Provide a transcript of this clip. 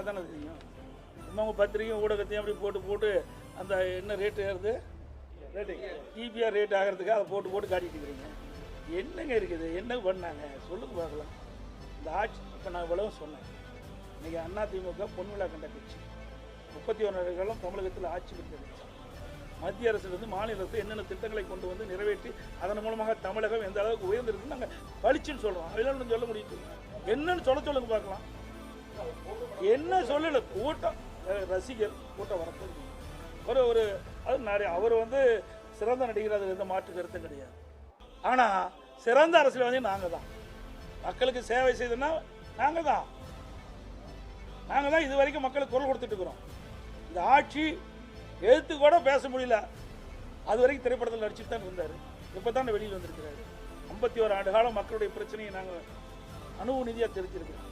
தானே தெரியும். சும்மா உங்கள் பத்திரிக்கை ஊடகத்தையும் அப்படி போட்டு அந்த என்ன ரேட்டு ஏறுது, டிபிஆர் ரேட் ஆகிறதுக்கு அதை போட்டு காட்டிட்டு இருக்கிறீங்க. என்னங்க இருக்குது, என்ன பண்ணாங்க சொல்லுங்க பார்க்கலாம். இந்த ஆட்சி இப்போ நான் இவ்வளவு சொன்னேன். இன்றைக்கி அதிமுக பொன்விழா கண்ட கட்சி 31 ஆண்டுகளும் தமிழகத்தில் ஆட்சி பெற்ற கட்சி. மத்திய அரசிலிருந்து மாநில அரசு என்னென்ன திட்டங்களை கொண்டு வந்து நிறைவேற்றி அதன் மூலமாக தமிழகம் எந்த அளவுக்கு உயர்ந்திருக்குன்னு நாங்கள் பளிச்சுன்னு சொல்கிறோம். அதெல்லாம் சொல்ல முடியும். என்னன்னு சொல்லுங்க பார்க்கலாம். என்ன சொல்லலை, கூட்டம் ரசிகர் கூட்டம் வரப்போகுது. ஒரு அது நிறைய அவர் சிறந்த நடிகர், அதில் எந்த மாற்று கருத்தும் கிடையாது. ஆனால் சிறந்த அரசியல்வாதி நாங்கள் தான். மக்களுக்கு சேவை செய்தோன்னா நாங்கள் தான் இது வரைக்கும் மக்களுக்கு குரல் கொடுத்துட்டு இருக்கிறோம். இந்த ஆட்சி எழுத்து கூட பேச முடியல. அது வரைக்கும் திரைப்படத்தில் நடிச்சுட்டு தான் இருந்தார். இப்போ தான் வெளியில் வந்திருக்கிறாரு. 51 ஆண்டு காலம் மக்களுடைய பிரச்சனையை நாங்கள் அனுபவ நிதியாக தெரிஞ்சிருக்கிறோம்.